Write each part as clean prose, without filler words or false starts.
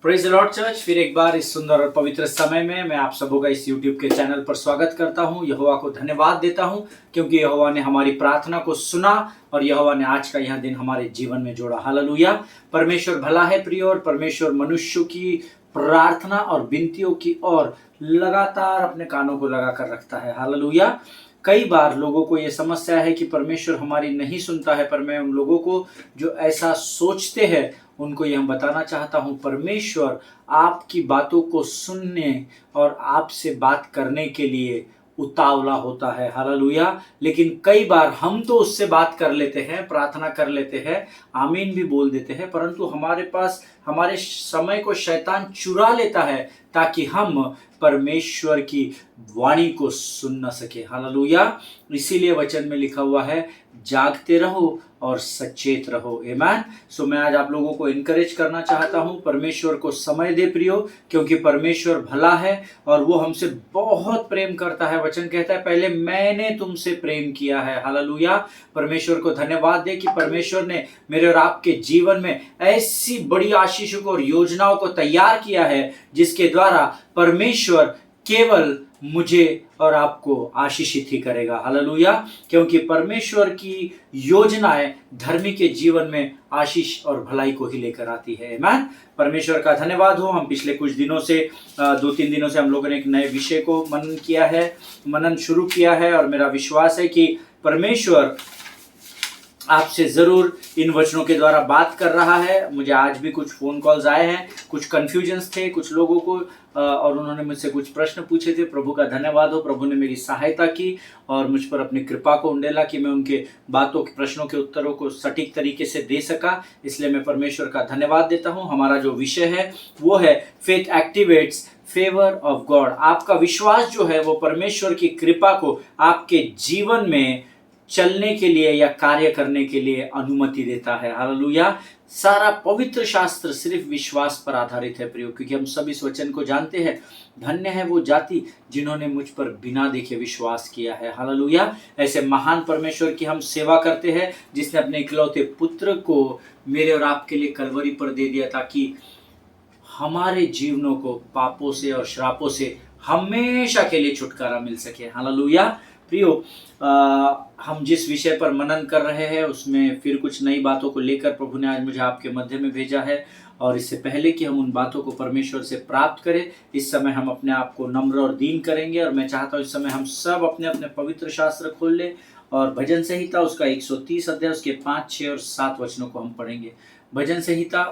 Praise the Lord church. फिर एक बार इस सुंदर और पवित्र समय में मैं आप सबों का इस यूट्यूब के चैनल पर स्वागत करता हूं। यहोवा को धन्यवाद देता हूं क्योंकि यहोवा ने हमारी प्रार्थना को सुना और यहोवा ने आज का यह दिन हमारे जीवन में जोड़ा। हालेलुया। परमेश्वर भला है प्रिय, और परमेश्वर मनुष्यों की प्रार्थना और विनतियों की ओर लगातार अपने कानों को लगा कर रखता है। हालेलुया। कई बार लोगों को यह समस्या है कि परमेश्वर हमारी नहीं सुनता है, पर मैं उन लोगों को जो ऐसा सोचते हैं उनको यह बताना चाहता हूं, परमेश्वर आपकी बातों को सुनने और आपसे बात करने के लिए उतावला होता है। हालेलुया। लेकिन कई बार हम तो उससे बात कर लेते हैं, प्रार्थना कर लेते हैं, आमीन भी बोल देते हैं, परंतु हमारे पास हमारे समय को शैतान चुरा लेता है ताकि हम परमेश्वर की वाणी को सुन न सके। हालेलुया। इसीलिए वचन में लिखा हुआ है, जागते रहो और सचेत रहो। आमीन। सो मैं आज आप लोगों को इनकरेज करना चाहता हूं, परमेश्वर को समय दे प्रियो, क्योंकि परमेश्वर भला है और वो हमसे बहुत प्रेम करता है। वचन कहता है, पहले मैंने तुमसे प्रेम किया है। हालेलुया। परमेश्वर को धन्यवाद दे कि परमेश्वर ने मेरे और आपके जीवन में ऐसी बड़ी आशीषों को और योजनाओं को तैयार किया है जिसके द्वारा परमेश्वर केवल मुझे और आपको आशीषित ही करेगा। हालेलुया। क्योंकि परमेश्वर की योजनाएं धर्मी के जीवन में आशीष और भलाई को ही लेकर आती है। आमीन। परमेश्वर का धन्यवाद हो। हम पिछले कुछ दिनों से 2-3 दिनों से हम लोगों ने एक नए विषय को मनन शुरू किया है, और मेरा विश्वास है कि परमेश्वर आपसे जरूर इन वचनों के द्वारा बात कर रहा है। मुझे आज भी कुछ फोन कॉल्स आए हैं, कुछ कंफ्यूजन्स थे कुछ लोगों को, और उन्होंने मुझसे कुछ प्रश्न पूछे थे। प्रभु का धन्यवाद हो, प्रभु ने मेरी सहायता की और मुझ पर अपनी कृपा को उंडेला कि मैं उनके बातों के प्रश्नों के उत्तरों को सटीक तरीके से दे सका। इसलिए मैं परमेश्वर का धन्यवाद देता हूँ। हमारा जो विषय है वो है faith activates favour of God. आपका विश्वास जो है वो परमेश्वर की कृपा को आपके जीवन में चलने के लिए या कार्य करने के लिए अनुमति देता है। हालेलुया। सारा पवित्र शास्त्र सिर्फ विश्वास पर आधारित है प्रियो, क्योंकि हम सब इस वचन को जानते हैं, धन्य है वो जाति जिन्होंने मुझ पर बिना देखे विश्वास किया है। हालेलुया। ऐसे महान परमेश्वर की हम सेवा करते हैं जिसने अपने इकलौते पुत्र को मेरे और आपके लिए कलवरी पर दे दिया, ताकि हमारे जीवनों को पापों से और श्रापों से हमेशा के लिए छुटकारा मिल सके। हालेलुया। प्रियो, हम जिस विषय पर मनन कर रहे हैं उसमें फिर कुछ नई बातों को लेकर प्रभु ने आज मुझे आपके मध्य में भेजा है, और इससे पहले कि हम उन बातों को परमेश्वर से प्राप्त करें, इस समय हम अपने आप को नम्र और दीन करेंगे। और मैं चाहता हूँ इस समय हम सब अपने अपने पवित्र शास्त्र खोल लें और भजन संहिता उसका 130 अध्याय उसके 5, 6 और 7 वचनों को हम पढ़ेंगे। भजन संहिता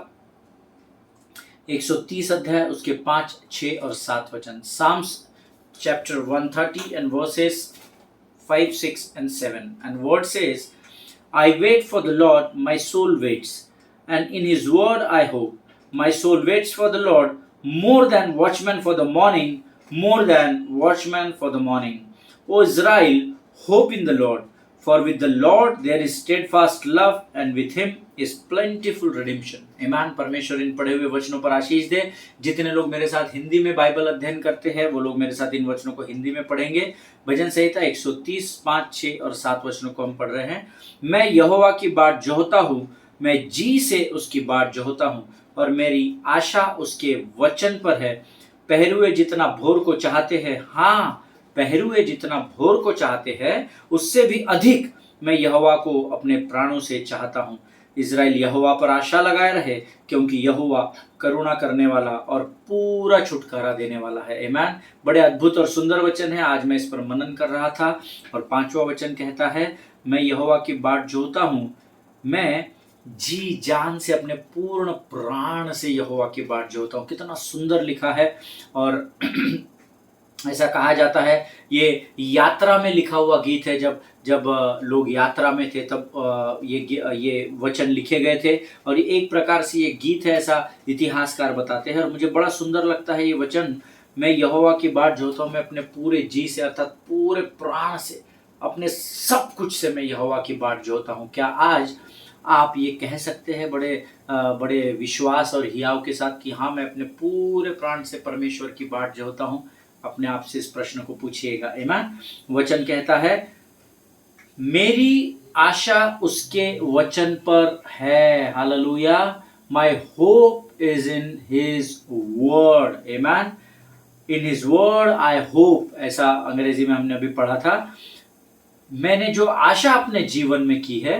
130 अध्याय उसके 5, 6 और 7 वचन। Psalms chapter 130 and verses 5, 6 and 7. And word says, I wait for the Lord, my soul waits, and in his word I hope. My soul waits for the Lord more than watchmen for the morning, more than watchmen for the morning. O Israel, hope in the Lord, for with the Lord there is steadfast love, and with him is plentiful redemption. Amen. परमेश्वर इन पढ़े हुए वचनों पर आशीष दे। जितने लोग मेरे साथ हिंदी में बाइबल अध्ययन करते हैं वो लोग मेरे साथ इन वचनों को हिंदी में पढ़ेंगे। भजन संहिता 130, 5, 6 और 7 वचनों को हम पढ़ रहे हैं। मैं यहोवा की बाट जोहता हूँ, मैं जी से उसकी बाट जोहता हूँ, और मेरी आशा उसके वचन पर है। पहरुए जितना भोर को चाहते हैं, हाँ पहरुए जितना भोर को चाहते हैं, उससे भी अधिक मैं यहोवा को अपने प्राणों से चाहता हूँ। इज़राइल यहोवा पर आशा लगाए रहे, क्योंकि यहोवा करुणा करने वाला और पूरा छुटकारा देने वाला है। आमीन। बड़े अद्भुत और सुंदर वचन है। आज मैं इस पर मनन कर रहा था, और 5वां वचन कहता है, मैं यहोवा की बाट जोहता हूँ, मैं जी जान से अपने पूर्ण प्राण से यहोवा की बाट जोहता हूँ। कितना सुंदर लिखा है। और ऐसा कहा जाता है ये यात्रा में लिखा हुआ गीत है। जब लोग यात्रा में थे तब ये वचन लिखे गए थे, और ये एक प्रकार से ये गीत है, ऐसा इतिहासकार बताते हैं। और मुझे बड़ा सुंदर लगता है ये वचन, मैं यहोवा की बाट जोहता हूँ, मैं अपने पूरे जी से अर्थात पूरे प्राण से, अपने सब कुछ से मैं यहोवा की बाट जोहता हूँ। क्या आज आप ये कह सकते हैं बड़े विश्वास और हियाव के साथ कि हाँ मैं अपने पूरे प्राण से परमेश्वर की बाट जोहता हूँ? अपने आप से इस प्रश्न को पूछिएगा। आमीन। वचन कहता है, मेरी आशा उसके वचन पर है। Hallelujah. My hope is in His word. Amen. In His word I hope, ऐसा अंग्रेजी में हमने अभी पढ़ा था। मैंने जो आशा अपने जीवन में की है,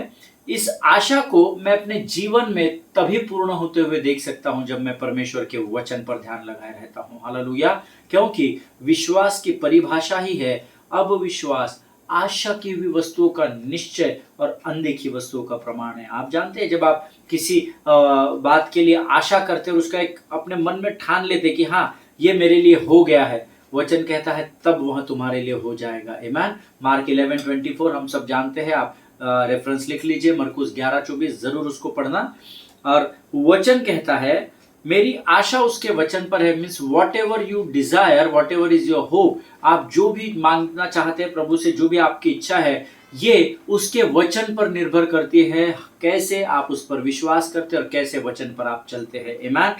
इस आशा को मैं अपने जीवन में तभी पूर्ण होते हुए देख सकता हूं जब मैं परमेश्वर के वचन पर ध्यान लगाए रहता हूं। हालेलुया। क्योंकि विश्वास की परिभाषा ही है अब विश्वास आशा की हुई वस्तुओं का निश्चय और अनदेखी वस्तुओं का प्रमाण है। आप जानते हैं जब आप किसी बात के लिए आशा करते हैं और उसका एक अपने मन में ठान लेते कि हाँ ये मेरे लिए हो गया है, वचन कहता है तब वह तुम्हारे लिए हो जाएगा। आमीन। मार्क 11:24 हम सब जानते हैं, आप रेफरेंस लिख लीजिए, मरकुस 11:24 जरूर उसको पढ़ना। और वचन कहता है मेरी आशा उसके वचन पर है। Means what ever you desire, what ever is your hope, आप जो भी मांगना चाहते हैं प्रभु से, जो भी आपकी इच्छा है, ये उसके वचन पर निर्भर करती है। कैसे आप उस पर विश्वास करते हैं और कैसे वचन पर आप चलते हैं। आमीन।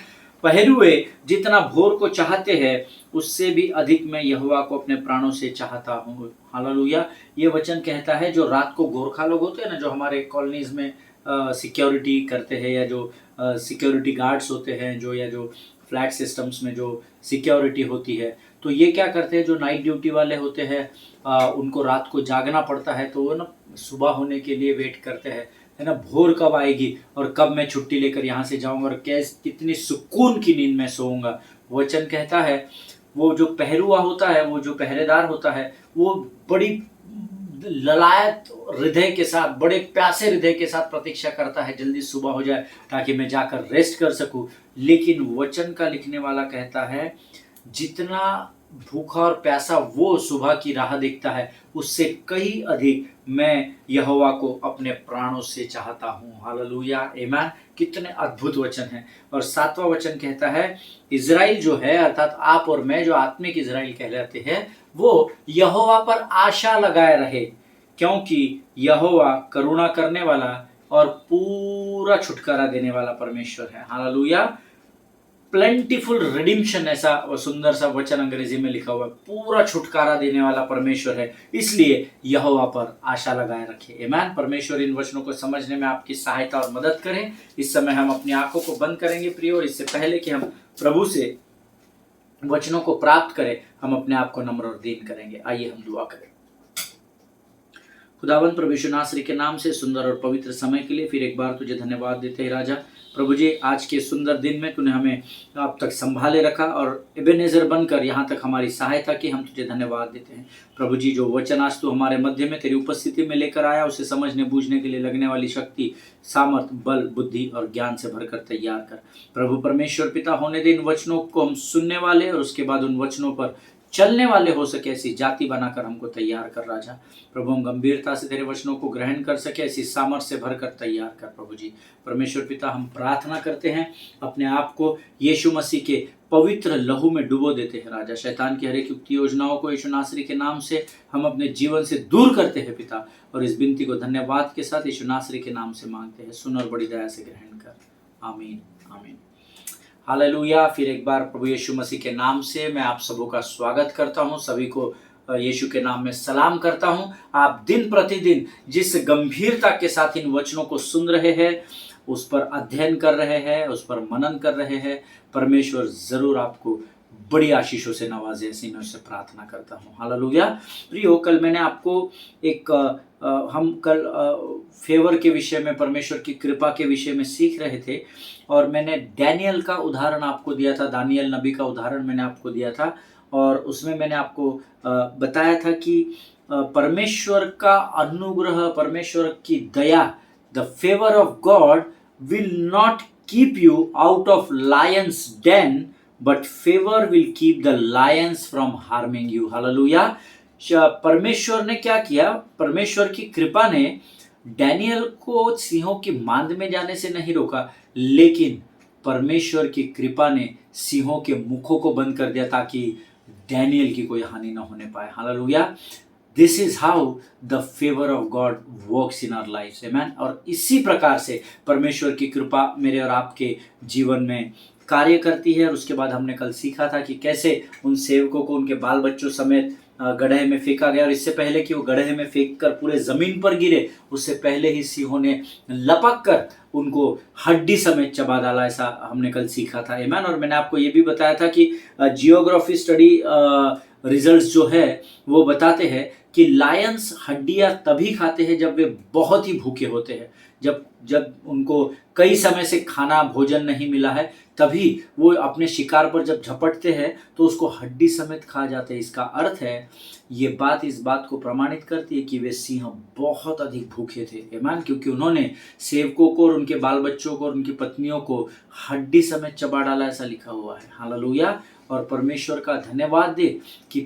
पहरुए जितना भोर को चाहते हैं उससे भी अधिक मैं यहोवा को अपने प्राणों से चाहता हूँ। हालेलुया। ये वचन कहता है जो रात को गोरखा लोग होते हैं ना, जो हमारे कॉलोनीज में सिक्योरिटी करते हैं, या जो सिक्योरिटी गार्ड्स होते हैं, जो या जो फ्लैट सिस्टम्स में जो सिक्योरिटी होती है, तो ये क्या करते हैं, जो नाइट ड्यूटी वाले होते हैं उनको रात को जागना पड़ता है, तो वो ना सुबह होने के लिए वेट करते हैं, है ना, भोर कब आएगी और कब मैं छुट्टी लेकर यहाँ से जाऊँगा और कितनी सुकून की नींद में सोऊंगा। वचन कहता है वो जो पहरुआ होता है, वो जो पहरेदार होता है, वो बड़ी ललायत हृदय के साथ, बड़े प्यासे हृदय के साथ प्रतीक्षा करता है जल्दी सुबह हो जाए ताकि मैं जाकर रेस्ट कर सकूं। लेकिन वचन का लिखने वाला कहता है जितना भूखा और प्यासा वो सुबह की राह देखता है, उससे कहीं अधिक मैं यहोवा को अपने प्राणों से चाहता हूँ। हालेलुया। आमीन। कितने अद्भुत वचन हैं। और 7वां वचन कहता है इज़राइल जो है, अर्थात आप और मैं जो आत्मिक इज़राइल कहलाते हैं, वो यहोवा पर आशा लगाए रहे, क्योंकि यहोवा करुणा करने वाला और पूरा छुटकारा देने वाला परमेश्वर है। हालेलुया। प्लेंटीफुल रिडिम्पशन, ऐसा सुंदर सा वचन अंग्रेजी में लिखा हुआ है, पूरा छुटकारा देने वाला परमेश्वर है, इसलिए यहोवा पर आशा लगाए रखे। आमीन। परमेश्वर इन वचनों को समझने में आपकी सहायता और मदद करें। इस समय हम अपनी आंखों को बंद करेंगे प्रिय, और इससे पहले कि हम प्रभु से वचनों को प्राप्त करें, हम अपने आप को नम्र और दीन करेंगे। आइए हम दुआ करें। खुदावंद प्रभु यीशु नासरी के नाम से सुंदर और पवित्र समय के लिए फिर एक बार तुझे धन्यवाद देते हैं राजा। प्रभु जी, आज के सुंदर दिन में तूने हमें अब तक संभाले रखा और एबेनेजर बनकर यहाँ तक हमारी सहायता की, हम तुझे धन्यवाद देते हैं। प्रभु जी, जो वचन आज तू हमारे मध्य में तेरी उपस्थिति में लेकर आया, उसे समझने बूझने के लिए लगने वाली शक्ति, सामर्थ, बल, बुद्धि और ज्ञान से भरकर तैयार कर। प्रभु परमेश्वर पिता, होने दे इन वचनों को हम सुनने वाले और उसके बाद उन वचनों पर चलने वाले हो सके, ऐसी जाति बनाकर हमको तैयार कर राजा। प्रभु हम गंभीरता से तेरे वचनों को ग्रहण कर सके, ऐसी सामर्थ्य से भरकर तैयार कर। प्रभु जी परमेश्वर पिता, हम प्रार्थना करते हैं, अपने आप को यीशु मसीह के पवित्र लहू में डुबो देते हैं राजा। शैतान की हर एक युक्ति योजनाओं को यीशु नासरी के नाम से हम अपने जीवन से दूर करते हैं पिता, और इस विनती को धन्यवाद के साथ यीशु नासरी के नाम से मांगते हैं। सुन और बड़ी दया से ग्रहण कर। आमीन आमीन। हालेलुया। फिर एक बार प्रभु यीशु मसीह के नाम से मैं आप सबों का स्वागत करता हूं, सभी को यीशु के नाम में सलाम करता हूं। आप दिन प्रतिदिन जिस गंभीरता के साथ इन वचनों को सुन रहे हैं, उस पर अध्ययन कर रहे हैं, उस पर मनन कर रहे हैं, परमेश्वर जरूर आपको बड़ी आशीषों से नवाजे, ऐसी मैं उससे प्रार्थना करता हूँ। हालेलुया। प्रियो, कल मैंने आपको एक हम कल फेवर के विषय में, परमेश्वर की कृपा के विषय में सीख रहे थे, और मैंने डैनियल का उदाहरण आपको दिया था, दानियल नबी का उदाहरण मैंने आपको दिया था, और उसमें मैंने आपको बताया था कि परमेश्वर का अनुग्रह, परमेश्वर की दया, the favour of God will not keep you out of lions den, but favour will keep the lions from harming you. हालेलुया। परमेश्वर ने क्या किया? परमेश्वर की कृपा ने डैनियल को सिंहों की मांद में जाने से नहीं रोका, लेकिन परमेश्वर की कृपा ने सिंहों के मुखों को बंद कर दिया ताकि डैनियल की कोई हानि न होने पाए। Hallelujah. This is how the favour of God works in our life. आमीन। और इसी प्रकार से परमेश्वर की कृपा मेरे और आपके जीवन में कार्य करती है। और उसके बाद हमने कल सीखा था कि कैसे उन सेवकों को उनके बाल बच्चों समेत गड्ढे में फेंका गया, और इससे पहले कि वो गड्ढे में फेंक कर पूरे जमीन पर गिरे, उससे पहले ही सिंहों ने लपक कर उनको हड्डी समेत चबा डाला, ऐसा हमने कल सीखा था। आमीन। और मैंने आपको ये भी बताया था कि जियोग्राफी स्टडी रिजल्ट्स जो है वो बताते हैं कि लायंस हड्डियां तभी खाते हैं जब वे बहुत ही भूखे होते हैं, जब जब उनको कई समय से खाना भोजन नहीं मिला है, तभी वो अपने शिकार पर जब झपटते हैं तो उसको हड्डी समेत खा जाते हैं। इसका अर्थ है, ये बात इस बात को प्रमाणित करती है कि वे सिंह बहुत अधिक भूखे थे। आमीन। क्योंकि उन्होंने सेवकों को और उनके बाल बच्चों को और उनकी पत्नियों को हड्डी समेत चबा डाला, ऐसा लिखा हुआ है। हालेलुया। और परमेश्वर का धन्यवाद दे कि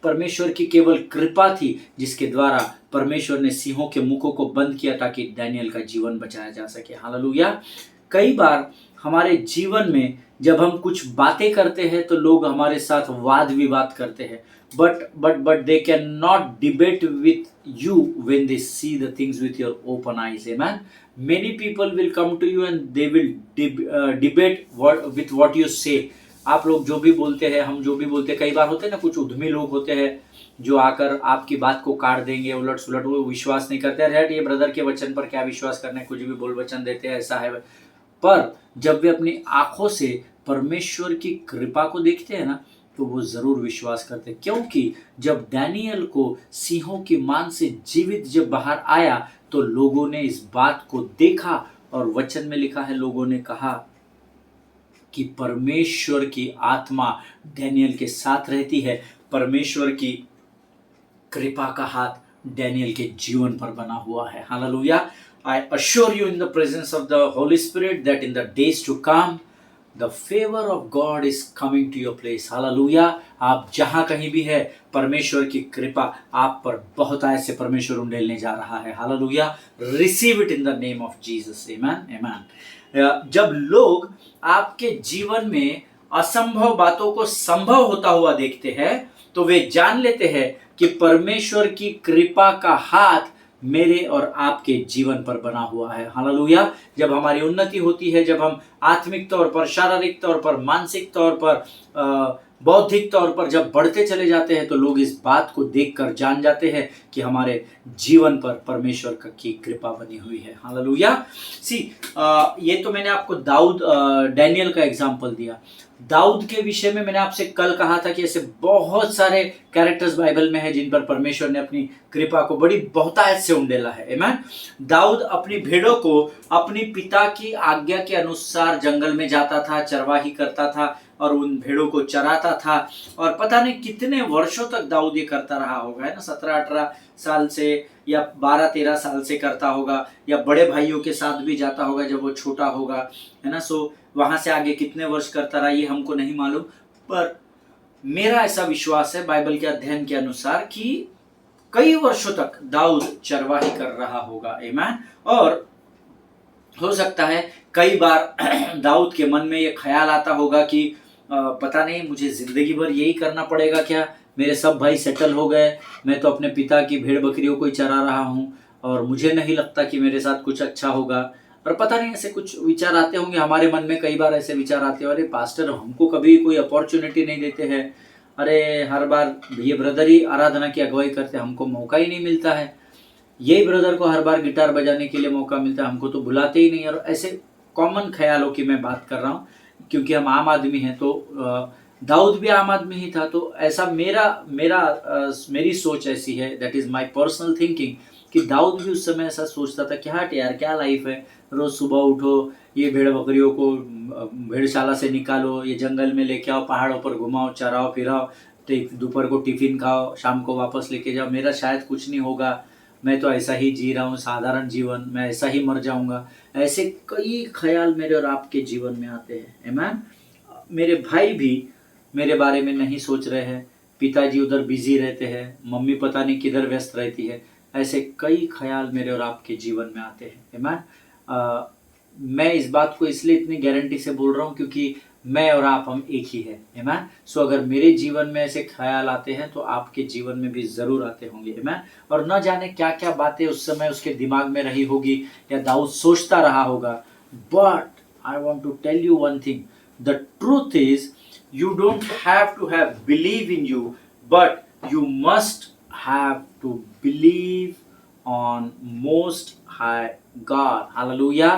परमेश्वर की केवल कृपा थी जिसके द्वारा परमेश्वर ने सिंहों के मुखों को बंद किया ताकि डैनियल का जीवन बचाया जा सके। हालेलुया। कई बार हमारे जीवन में जब हम कुछ बातें करते हैं तो लोग हमारे साथ वाद विवाद करते हैं, but they can not debate with you when they see the things with your open eyes. Amen. Many people will come to you and they will debate with what you say. आप लोग जो भी बोलते हैं, हम जो भी बोलते हैं, कई बार होते हैं ना, कुछ उद्यमी लोग होते हैं जो आकर आपकी बात को काट देंगे, उलट सुलट, वो विश्वास नहीं करते। अरे ये ब्रदर के वचन पर क्या विश्वास करना है, कुछ भी बोल वचन देते हैं, ऐसा है। पर जब वे अपनी आंखों से परमेश्वर की कृपा को देखते हैं ना, तो वो जरूर विश्वास करते, क्योंकि जब डैनियल को सिंहों की मान से जीवित जब बाहर आया तो लोगों ने इस बात को देखा, और वचन में लिखा है, लोगों ने कहा कि परमेश्वर की आत्मा डैनियल के साथ रहती है, परमेश्वर की कृपा का हाथ डैनियल के जीवन पर बना हुआ है। Hallelujah. I assure you in the presence of the Holy Spirit that in the days to come the favor of God is coming to your place. Hallelujah. आप जहां कहीं भी है, परमेश्वर की कृपा आप पर बहुत आय से परमेश्वर उंडेलने जा रहा है। हालेलुया। Receive it in the name of Jesus. आमेन। आमेन। जब लोग आपके जीवन में असंभव बातों को संभव होता हुआ देखते हैं तो वे जान लेते हैं कि परमेश्वर की कृपा का हाथ मेरे और आपके जीवन पर बना हुआ है। हालेलुया। जब हमारी उन्नति होती है, जब हम आत्मिक तौर पर, शारीरिक तौर पर, मानसिक तौर पर, बौद्धिक तौर पर जब बढ़ते चले जाते हैं, तो लोग इस बात को देखकर जान जाते हैं कि हमारे जीवन पर परमेश्वर की कृपा बनी हुई है। हालेलुया। ये तो मैंने आपको डैनियल का एग्जाम्पल दिया। दाऊद के विषय में मैंने आपसे कल कहा था कि ऐसे बहुत सारे कैरेक्टर्स बाइबल में हैं जिन पर परमेश्वर ने अपनी कृपा को बड़ी बहुतायत से उंडेला है। आमीन। दाऊद अपनी भेड़ों को अपनी पिता की आज्ञा के अनुसार जंगल में जाता था, चरवाही करता था और उन भेड़ों को चराता था, और पता नहीं कितने वर्षों तक दाऊद ये करता रहा होगा, है ना, 17-18 साल से या 12-13 साल से करता होगा, या बड़े भाइयों के साथ भी जाता होगा जब वो छोटा होगा, है ना। सो वहां से आगे कितने वर्ष करता रहा ये हमको नहीं मालूम, पर मेरा ऐसा विश्वास है बाइबल के अध्ययन के अनुसार कि कई वर्षों तक दाऊद चरवाही कर रहा होगा। आमीन। और हो सकता है कई बार दाऊद के मन में ये ख्याल आता होगा कि पता नहीं मुझे जिंदगी भर यही करना पड़ेगा क्या, मेरे सब भाई सेटल हो गए, मैं तो अपने पिता की भेड़ बकरियों को ही चरा रहा हूँ और मुझे नहीं लगता कि मेरे साथ कुछ अच्छा होगा। और पता नहीं ऐसे कुछ विचार आते होंगे हमारे मन में, कई बार ऐसे विचार आते हैं, अरे पास्टर हमको कभी कोई अपॉर्चुनिटी नहीं देते हैं, अरे हर बार ये ब्रदर ही आराधना की अगुवाई करते, हमको मौका ही नहीं मिलता है, यही ब्रदर को हर बार गिटार बजाने के लिए मौका मिलता है, हमको तो बुलाते ही नहीं। और ऐसे कॉमन ख्यालों की मैं बात कर रहा हूँ क्योंकि हम आम आदमी हैं, तो दाऊद भी आम आदमी ही था, तो ऐसा मेरी सोच ऐसी है, that is my personal thinking, कि दाऊद भी उस समय ऐसा सोचता था कि हट यार क्या लाइफ है, रोज सुबह उठो, ये भेड़ बकरियों को भेड़शाला से निकालो, ये जंगल में लेके आओ, पहाड़ों पर घुमाओ, चराओ फिराओ, दोपहर को टिफिन खाओ, शाम को वापस लेके जाओ, मेरा शायद कुछ नहीं होगा, मैं तो ऐसा ही जी रहा हूँ साधारण जीवन, मैं ऐसा ही मर जाऊंगा। ऐसे कई ख्याल मेरे और आपके जीवन में आते हैं। आमीन। मेरे भाई भी मेरे बारे में नहीं सोच रहे हैं, पिताजी उधर बिजी रहते हैं, मम्मी पता नहीं किधर व्यस्त रहती है, ऐसे कई ख्याल मेरे और आपके जीवन में आते हैं। आमीन। मैं इस बात को इसलिए इतनी गारंटी से बोल रहा हूँ क्योंकि मैं और आप हम एक ही है। आमीन। सो अगर मेरे जीवन में ऐसे ख्याल आते हैं तो आपके जीवन में भी जरूर आते होंगे। आमीन। और न जाने क्या क्या बातें उस समय उसके दिमाग में रही होगी या दाऊद सोचता रहा होगा, but I want to tell you one thing, the truth is You don't have to have believe in you, but you must have to believe on most high God. Hallelujah.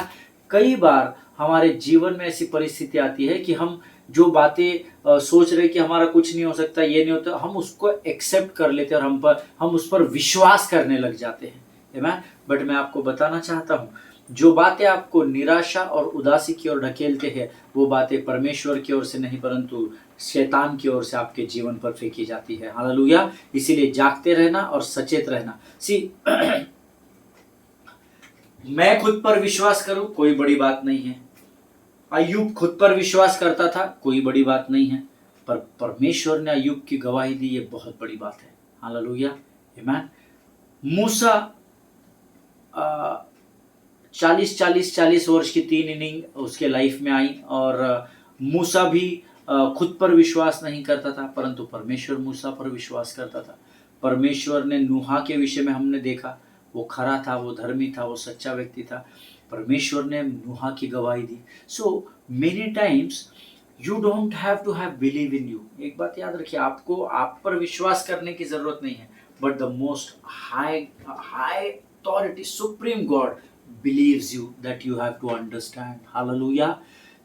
कई बार हमारे जीवन में ऐसी परिस्थिति आती है कि हम जो बातें सोच रहे कि हमारा कुछ नहीं हो सकता, ये नहीं होता, हम उसको एक्सेप्ट कर लेते हैं और हम उस पर विश्वास करने लग जाते हैं। आमेन। बट मैं आपको बताना चाहता हूँ, जो बातें आपको निराशा और उदासी की ओर ढकेलते हैं, वो बातें परमेश्वर की ओर से नहीं परंतु शैतान की ओर से आपके जीवन पर फेंकी जाती है। हालेलुया। इसीलिए जागते रहना और सचेत रहना। मैं खुद पर विश्वास करूं, कोई बड़ी बात नहीं है। अय्यूब खुद पर विश्वास करता था, कोई बड़ी बात नहीं है, पर परमेश्वर ने अय्यूब की गवाही दी, ये बहुत बड़ी बात है। हालेलुया। आमेन। मूसा 40 वर्ष की 3 इनिंग उसके लाइफ में आई और मूसा भी खुद पर विश्वास नहीं करता था, परंतु परमेश्वर मूसा पर विश्वास करता था। परमेश्वर ने नूहा के विषय में हमने देखा, वो खरा था, वो धर्मी था, वो सच्चा व्यक्ति था। परमेश्वर ने नूहा की गवाही दी। So many times you don't have to have believe in you. एक बात याद रखिए, आपको आप पर विश्वास करने की जरूरत नहीं है, but the most high authority supreme God believes you, that you have to understand. Hallelujah.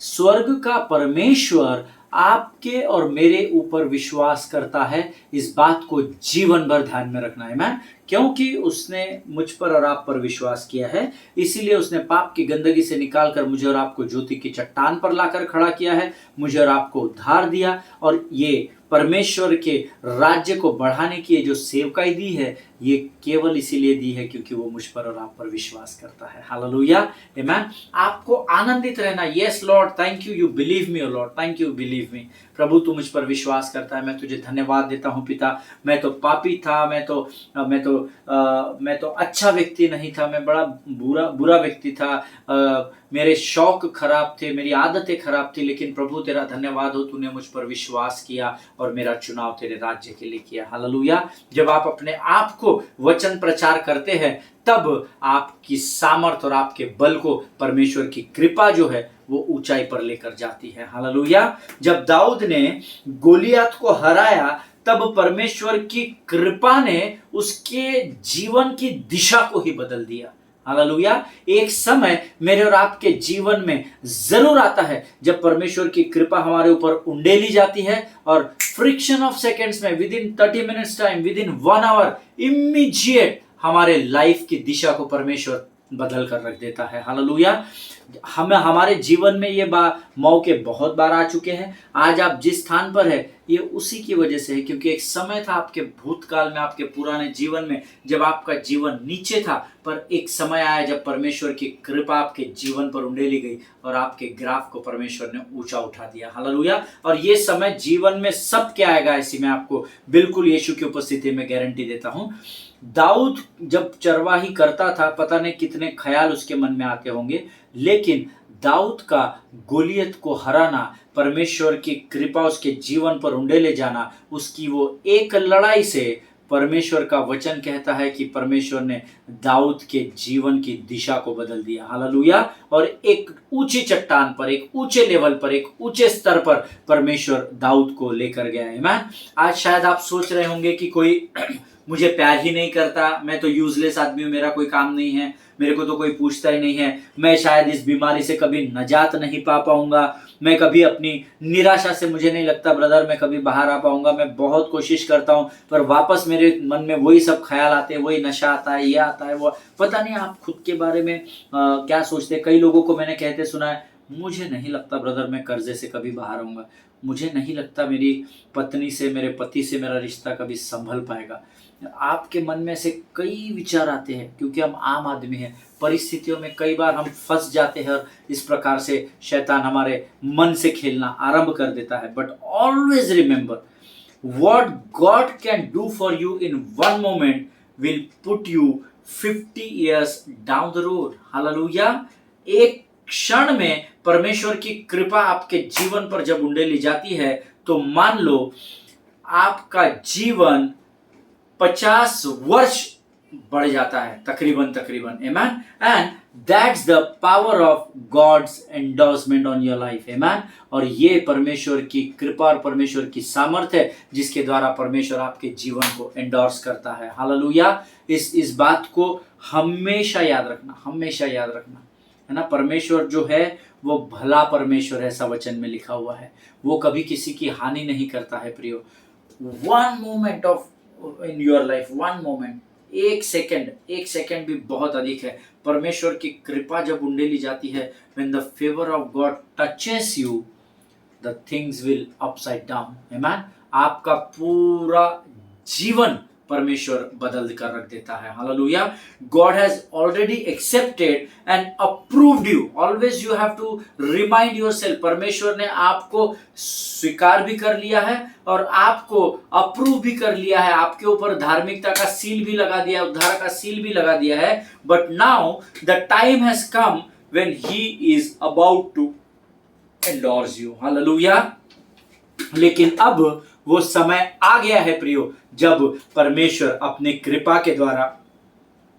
स्वर्ग का परमेश्वर आपके और मेरे ऊपर विश्वास करता है, इस बात को जीवन भर ध्यान में रखना है। मैं क्योंकि उसने मुझ पर और आप पर विश्वास किया है, इसीलिए उसने पाप की गंदगी से निकालकर मुझे और आपको ज्योति की चट्टान पर लाकर खड़ा किया है, मुझे और आपको उद्धार दिया, और ये परमेश्वर के राज्य को बढ़ाने की जो सेवकाई दी है, ये केवल इसीलिए दी है क्योंकि वो मुझ पर और आप पर विश्वास करता है। हालेलुया। आमेन। आपको आनंदित रहना। Yes Lord, thank you, you believe me. Lord thank you, believe me. प्रभु तू मुझ पर विश्वास करता है, मैं तुझे धन्यवाद देता हूँ पिता। मैं तो पापी था, मैं तो अच्छा व्यक्ति नहीं था, मैं बड़ा बुरा व्यक्ति था, मेरे शौक खराब थे, मेरी आदतें खराब थी, लेकिन प्रभु तेरा धन्यवाद हो, तूने मुझ पर विश्वास किया और मेरा चुनाव तेरे राज्य के लिए किया। हालेलुया। जब आप अपने आप को वचन प्रचार करते हैं, तब आपकी सामर्थ और आपके बल को परमेश्वर की कृपा जो है वो ऊंचाई पर लेकर जाती है। हालेलुया। जब दाऊद ने गोलियत को हराया, तब परमेश्वर की कृपा ने उसके जीवन की दिशा को ही बदल दिया। हालेलुया। एक समय मेरे और आपके जीवन में जरूर आता है जब परमेश्वर की कृपा हमारे ऊपर उंडेली जाती है और फ्रिक्शन ऑफ सेकेंड्स में, within 30 minutes time, within 1 hour, immediate हमारे लाइफ की दिशा को परमेश्वर बदल कर रख देता है। हालेलुया। हमारे जीवन में ये मौके बहुत बार आ चुके हैं। आज आप जिस स्थान पर है, ये उसी की वजह से है, क्योंकि एक समय था आपके भूतकाल में, आपके पुराने जीवन में, जब आपका जीवन नीचे था, पर एक समय आया जब परमेश्वर की कृपा आपके जीवन पर उंडेली गई और आपके ग्राफ को परमेश्वर ने ऊंचा उठा दिया। हालेलुया। और ये समय जीवन में सब क्या आएगा, ऐसी मैं आपको बिल्कुल यीशु की उपस्थिति में गारंटी देता हूं। दाऊद जब चरवाही करता था, पता नहीं कितने ख्याल उसके मन में आते होंगे, लेकिन दाऊद का गोलियत को हराना, परमेश्वर की कृपा उसके जीवन पर उंडेले जाना, उसकी वो एक लड़ाई से परमेश्वर का वचन कहता है कि परमेश्वर ने दाऊद के जीवन की दिशा को बदल दिया। हालेलुया। और एक ऊंची चट्टान पर, एक ऊंचे लेवल पर, एक ऊंचे स्तर पर परमेश्वर दाऊद को लेकर गया है। आमीन। आज शायद आप सोच रहे होंगे कि कोई मुझे प्यार ही नहीं करता, मैं तो यूजलेस आदमी हूँ, मेरा कोई काम नहीं है, मेरे को तो कोई पूछता ही नहीं है, मैं शायद इस बीमारी से कभी नजात नहीं पा पाऊंगा, मैं कभी अपनी निराशा से, मुझे नहीं लगता ब्रदर मैं कभी बाहर आ पाऊंगा, मैं बहुत कोशिश करता हूं पर वापस मेरे मन में वही सब ख्याल आते हैं, वही नशा आता है, ये आता है, वो। पता नहीं आप खुद के बारे में क्या सोचते हैं। कई लोगों को मैंने कहते सुना है, मुझे नहीं लगता ब्रदर मैं कर्जे से कभी बाहर आऊंगा, मुझे नहीं लगता मेरी पत्नी से, मेरे पति से मेरा रिश्ता कभी संभल पाएगा। आपके मन में से कई विचार आते हैं, क्योंकि हम आम आदमी हैं, परिस्थितियों में कई बार हम फंस जाते हैं और इस प्रकार से शैतान हमारे मन से खेलना आरंभ कर देता है। But always remember, what God can do for you in 1 moment will put you 50 years down the road. Hallelujah. एक क्षण में परमेश्वर की कृपा आपके जीवन पर जब उंडेली जाती है, तो मान लो आपका जीवन 50 वर्ष बढ़ जाता है तकरीबन तकरीबन। आमेन। And that's the power of God's endorsement on your life. आमेन। और ये परमेश्वर की कृपा और परमेश्वर की सामर्थ्य है जिसके द्वारा परमेश्वर आपके जीवन को एंडोर्स करता है। हालेलुया। इस बात को हमेशा याद रखना, हमेशा याद रखना, है ना। परमेश्वर जो है वो भला परमेश्वर है, ऐसा वचन में लिखा हुआ है। वो कभी किसी की हानि नहीं करता है प्रियो। One moment of in your life, one moment, एक सेकंड भी बहुत अधिक है। परमेश्वर की कृपा जब उंडेली जाती है, when the favor of God touches you, the things will upside down. Amen. आपका पूरा जीवन परमेश्वर बदल कर रख देता है। Hallelujah. God has already accepted and approved you. Always you have to remind yourself. परमेश्वर ने आपको स्वीकार भी कर लिया है और आपको अप्रूव भी कर लिया है। आपके ऊपर धार्मिकता का सील भी लगा दिया है, उद्धार का सील भी लगा दिया है। But now the time has come when He is about to endorse you. Hallelujah. लेकिन अब वो समय आ गया है प्रियो, जब परमेश्वर अपने कृपा के द्वारा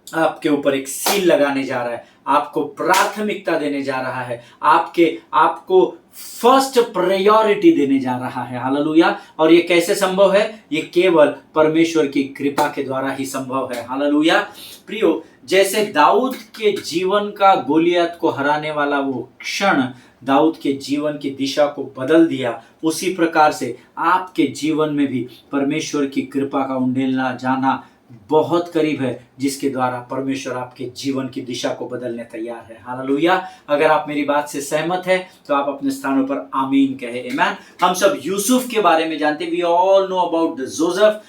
आपके ऊपर एक सील लगाने जा रहा है, आपको प्राथमिकता देने जा रहा है, आपको फर्स्ट प्रायोरिटी देने जा रहा है। हालेलुया। और ये कैसे संभव है? ये केवल परमेश्वर की कृपा के द्वारा ही संभव है। हालेलुया। प्रियो, जैसे दाऊद के जीवन का गोलियत को हराने वाला वो क्षण दाऊद के जीवन की दिशा को बदल दिया, उसी प्रकार से आपके जीवन में भी परमेश्वर की कृपा का उंडेलना जाना बहुत करीब है, जिसके द्वारा परमेश्वर आपके जीवन की दिशा को बदलने तैयार है। हालेलुया। अगर आप मेरी बात से सहमत हैं तो आप अपने स्थानों पर आमीन कहे। आमीन। हम सब यूसुफ के बारे में जानते हैं। We all know about the Joseph,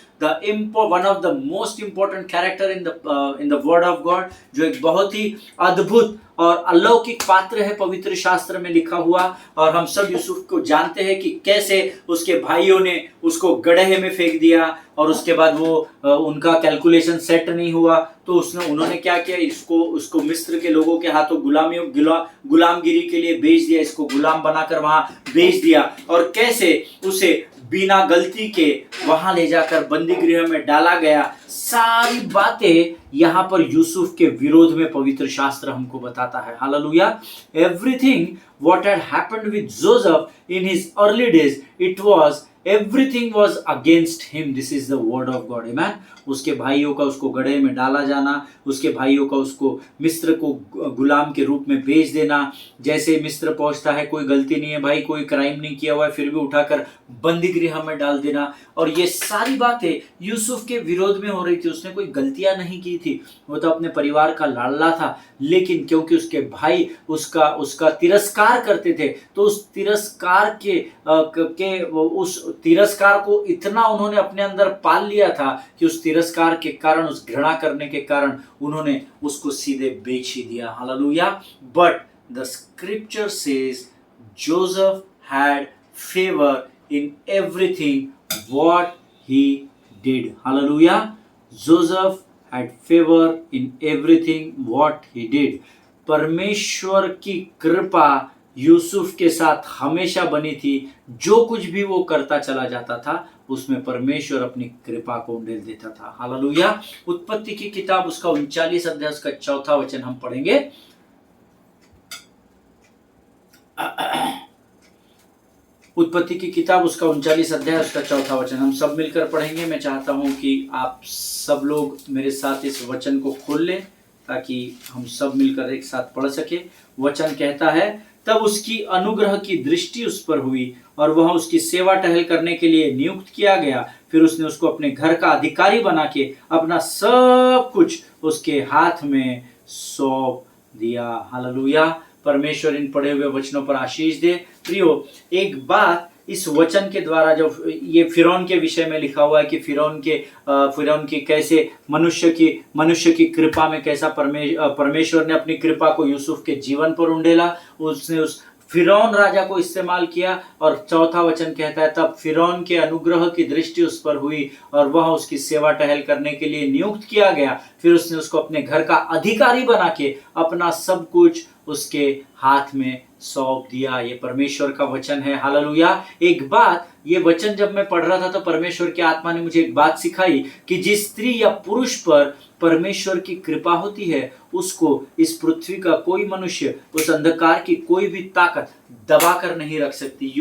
one of the most important character in the word of God, जो एक बहुत ही अद्भुत और अलौकिक पात्र है पवित्र शास्त्र में लिखा हुआ। और हम सब यूसुफ को जानते हैं कि कैसे उसके भाइयों ने उसको गड्ढे में फेंक दिया और उसके बाद वो उनका कैलकुलेशन सेट नहीं हुआ तो उन्होंने क्या किया, उसको मिस्र के लोगों के हाथों गुलामगिरी के लिए बेच दिया, इसको गुलाम बनाकर वहां बेच दिया। और कैसे उसे बिना गलती के वहां ले जाकर बंदी गृह में डाला गया। सारी बातें यहाँ पर यूसुफ के विरोध में पवित्र शास्त्र हमको बताता है। Hallelujah. Everything what had happened with Joseph in his early days, everything was against him. This is the word of God. Amen. उसके भाइयों का उसको गड्ढे में डाला जाना, उसके भाइयों का उसको मिस्र को गुलाम के रूप में बेच देना। जैसे मिस्र पहुंचता है, कोई गलती नहीं है भाई, कोई क्राइम नहीं किया हुआ है, फिर भी उठाकर बंदी गृह में डाल देना। और ये सारी बातें यूसुफ के विरोध में हो रही थी। उसने कोई गलतियां नहीं की थी, वो तो अपने परिवार का लाडला था, लेकिन क्योंकि उसके भाई उसका तिरस्कार करते थे, तो उस तिरस्कार को इतना उन्होंने अपने अंदर पाल लिया था कि उस तिरस्कार के कारण, उस घृणा करने के कारण उन्होंने उसको सीधे बेच ही दिया। Hallelujah. But the scripture says Joseph had favour in everything what he did. Hallelujah. Joseph had favor in everything what he did. परमेश्वर की कृपा यूसुफ के साथ हमेशा बनी थी। जो कुछ भी वो करता चला जाता था, उसमें परमेश्वर अपनी कृपा को उंडेल देता था। हालेलुया। उत्पत्ति की किताब उसका 39 अध्याय उसका 4 वचन हम पढ़ेंगे। उत्पत्ति की किताब उसका 39 अध्याय उसका 4 वचन हम सब मिलकर पढ़ेंगे। मैं चाहता हूं कि आप सब लोग मेरे साथ इस वचन को खोल लें ताकि हम सब मिलकर एक साथ पढ़ सके। वचन कहता है, तब उसकी अनुग्रह की दृष्टि उस पर हुई और वह उसकी सेवा टहल करने के लिए नियुक्त किया गया। फिर उसने उसको अपने घर का अधिकारी बना के अपना सब कुछ उसके हाथ में सौंप दिया। हालेलुया। परमेश्वर इन पढ़े हुए वचनों पर आशीष दे। प्रियो, एक बात इस वचन के द्वारा, जब ये फिरौन के विषय में लिखा हुआ है कि फिरौन की कैसे मनुष्य की कृपा में कैसा परमेश्वर ने अपनी कृपा को यूसुफ के जीवन पर उंडेला। उसने उस फिरौन राजा को इस्तेमाल किया। और 4 वचन कहता है, तब फिरौन के अनुग्रह की दृष्टि उस पर हुई और वह उसकी सेवा टहल करने के लिए नियुक्त किया गया। फिर उसने उसको अपने घर का अधिकारी बना के अपना सब कुछ उसके हाथ में सौंप दिया। ये परमेश्वर का वचन है, हालेलुया। एक बात, ये वचन जब मैं पढ़ रहा था तो परमेश्वर की आत्मा ने मुझे एक बात सिखाई कि जिस स्त्री या पुरुष पर परमेश्वर की कृपा होती है, उसको इस पृथ्वी का कोई मनुष्य, उस अंधकार की कोई भी ताकत दबा कर नहीं रख सकती।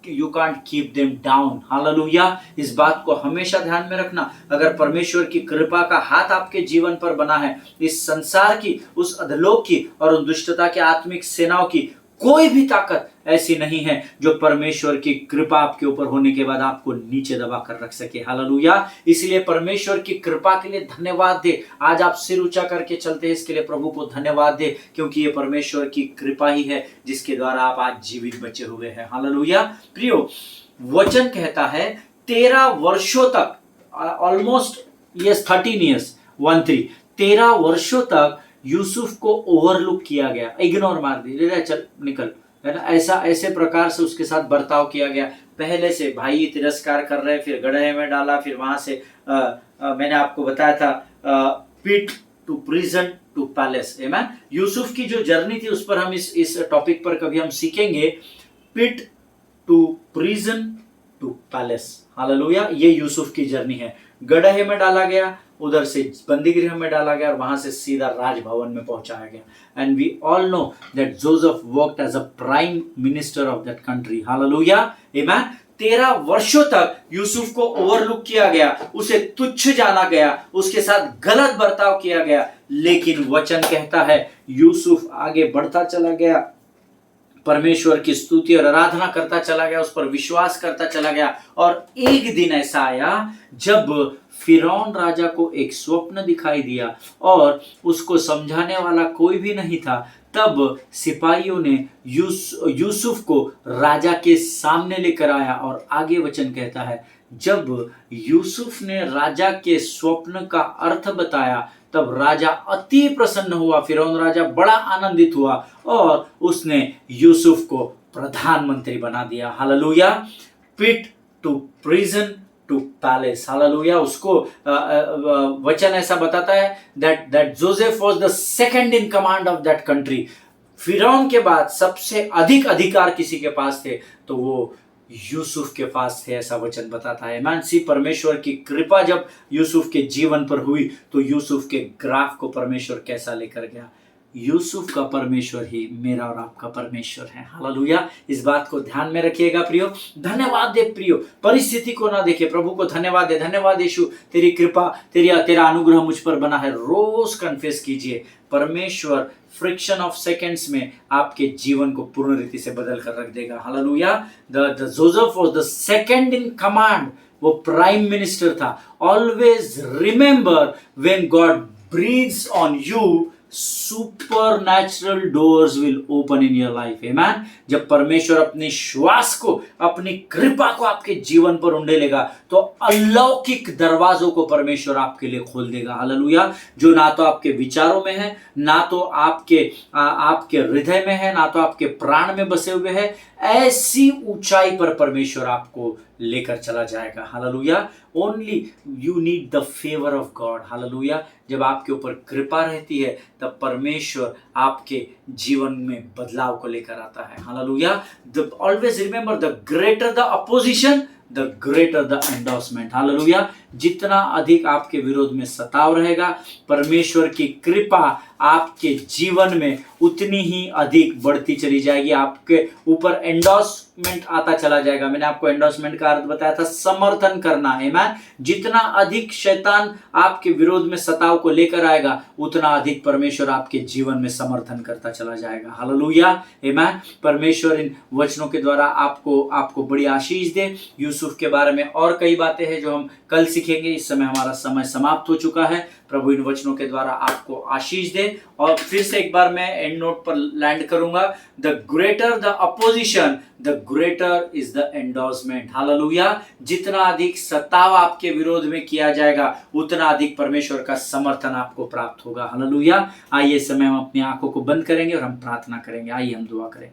You can't keep them down, hallelujah. इस बात को हमेशा ध्यान में रखना। अगर परमेश्वर की कृपा का हाथ आपके जीवन पर बना है, इस संसार की, उस अधलोक की और उन दुष्टता के आत्मिक सेनाओं की कोई भी ताकत ऐसी नहीं है जो परमेश्वर की कृपा आपके ऊपर होने के बाद आपको नीचे दबा कर रख सके, हालेलुया। इसलिए परमेश्वर की कृपा के लिए धन्यवाद दे। आज आप सिर ऊंचा करके चलते हैं, इसके लिए प्रभु को धन्यवाद दे, क्योंकि ये परमेश्वर की कृपा ही है जिसके द्वारा आप आज जीवित बचे हुए हैं, हालेलुया। प्रियो, वचन कहता है 13 वर्षों तक, ऑलमोस्ट 13 ईयर्स, 13 वर्षों तक यूसुफ को ओवरलुक किया गया, इग्नोर मार दी, चल निकल, है ना। ऐसे प्रकार से उसके साथ बर्ताव किया गया। पहले से भाई तिरस्कार कर रहे, फिर गड्ढे में डाला, फिर वहां से मैंने आपको बताया था पिट टू प्रिजन टू पैलेस, आमीन। यूसुफ की जो जर्नी थी उस पर हम इस टॉपिक पर कभी हम सीखेंगे। Pit to prison to palace, हालेलुया। ये यूसुफ की जर्नी है। गड्ढे में डाला गया, उधर से बंदी गृह में डाला गया और वहां से सीधा राजभवन में पहुंचाया गया। And we all know that Joseph worked as a prime minister of that country, hallelujah, आमीन। 13 वर्षों तक यूसुफ को ओवरलुक किया गया, उसे तुच्छ जाना गया, उसके साथ गलत बर्ताव किया गया। लेकिन वचन कहता है यूसुफ आगे बढ़ता चला गया, परमेश्वर की स्तुति और आराधना करता चला गया, उस पर विश्वास करता चला गया। और एक दिन ऐसा आया जब फिरौन राजा को एक स्वप्न दिखाई दिया और उसको समझाने वाला कोई भी नहीं था। तब सिपाहियों ने यूसुफ को राजा के सामने लेकर आया और आगे वचन कहता है जब यूसुफ ने राजा के स्वप्न का अर्थ बताया तब राजा अति प्रसन्न हुआ। फिरौन राजा बड़ा आनंदित हुआ और उसने यूसुफ को प्रधानमंत्री बना दिया, hallelujah. Pit to prison to palace, hallelujah. उसको वचन ऐसा बताता है that Joseph was the second in command of that country. फिरौन के बाद सबसे अधिक अधिकार किसी के पास थे तो वो यूसुफ के पास थे, ऐसा वचन बताता है। मानसी, परमेश्वर की कृपा जब यूसुफ के जीवन पर हुई तो यूसुफ के ग्राफ को परमेश्वर कैसा लेकर गया। यूसुफ का परमेश्वर ही मेरा और आपका परमेश्वर है, हालेलुया। इस बात को ध्यान में रखिएगा प्रियो। धन्यवाद दे प्रियो, परिस्थिति को ना देखे, प्रभु को धन्यवाद दे। धन्यवाद यीशु, तेरी कृपा, तेरा अनुग्रह मुझ पर बना है। रोज कन्फेस कीजिए, परमेश्वर फ्रिक्शन ऑफ सेकेंड्स में आपके जीवन को पूर्ण रीति से बदल कर रख देगा, hallelujah. The Joseph was the second in command, वो प्राइम मिनिस्टर था। Always remember when God breathes on you, supernatural doors will open in your life, आमीन। जब परमेश्वर अपने श्वास को, अपनी कृपा को आपके जीवन पर उंडेलेगा तो अलौकिक दरवाजों को परमेश्वर आपके लिए खोल देगा, हालेलुया। जो ना तो आपके विचारों में है, ना तो आपके हृदय में है, ना तो आपके प्राण में बसे हुए है, ऐसी ऊंचाई पर परमेश्वर आपको लेकर चला जाएगा, hallelujah. Only you need the favour of God, hallelujah. जब आपके ऊपर कृपा रहती है तब परमेश्वर आपके जीवन में बदलाव को लेकर आता है, hallelujah. Always remember, the greater the opposition the greater the endorsement, hallelujah. जितना अधिक आपके विरोध में सताव रहेगा, परमेश्वर की कृपा आपके जीवन में उतनी ही अधिक बढ़ती चली जाएगी। आपके ऊपर एंडोर्समेंट आता चला जाएगा। मैंने आपको एंडोर्समेंट का अर्थ बताया था, समर्थन करना, आमीन। जितना अधिक शैतान आपके विरोध में सताव को लेकर आएगा उतना अधिक परमेश्वर आपके जीवन में समर्थन करता चला जाएगा, हालेलुया, आमीन। परमेश्वर इन वचनों के द्वारा आपको बड़ी आशीष दे। यूसुफ के बारे में और कई बातें हैं जो हम कल सीखेंगे। इस समय हमारा समय समाप्त हो चुका है। प्रभु इन वचनों के द्वारा आपको आशीष दे। और फिर से एक बार मैं एंड नोट पर लैंड करूंगा। The greater the opposition the greater is the endorsement, hallelujah. जितना अधिक सताव आपके विरोध में किया जाएगा उतना अधिक परमेश्वर का समर्थन आपको प्राप्त होगा, हालेलुया। आइए इस समय हम अपनी आंखों को बंद करेंगे और हम प्रार्थना करेंगे। आइए हम दुआ करें।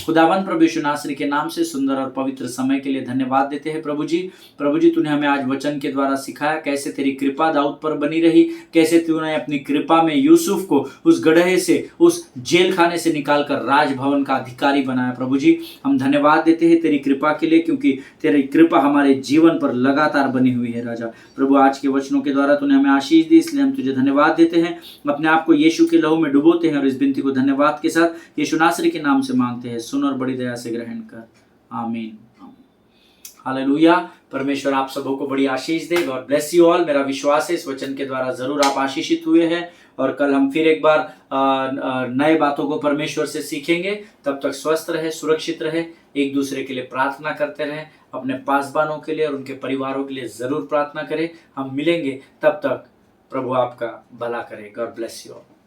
खुदावन प्रभु यीशु नासरी के नाम से सुंदर और पवित्र समय के लिए धन्यवाद देते हैं प्रभु जी। तूने हमें आज वचन के द्वारा सिखाया कैसे तेरी कृपा दाऊद पर बनी रही, कैसे तूने अपनी कृपा में यूसुफ को उस गड्ढे से, उस जेल खाने से निकालकर राजभवन का अधिकारी बनाया। प्रभु जी, हम धन्यवाद देते हैं तेरी कृपा के लिए, क्योंकि तेरी कृपा हमारे जीवन पर लगातार बनी हुई है। राजा प्रभु, आज के वचनों के द्वारा तूने हमें आशीष दी, इसलिए हम तुझे धन्यवाद देते हैं। अपने आप को यीशु के लहू में डुबोते हैं और इस विनती को धन्यवाद के साथ यीशु नासरी के नाम से मांगते हैं। सुन और बड़ी दया से ग्रहण कर, आमीन। हालेलुया। परमेश्वर आप सबों को बड़ी आशीष दे। God bless you all. मेरा विश्वास है इस वचन के द्वारा जरूर आप आशीषित हुए हैं, और कल हम फिर एक बार नए बातों को परमेश्वर से सीखेंगे। तब तक स्वस्थ रहे, सुरक्षित रहे, एक दूसरे के लिए प्रार्थना करते रहे, अपने पासबानों के लिए और उनके परिवारों के लिए जरूर प्रार्थना करें। हम मिलेंगे, तब तक प्रभु आपका भला करे। God bless you all.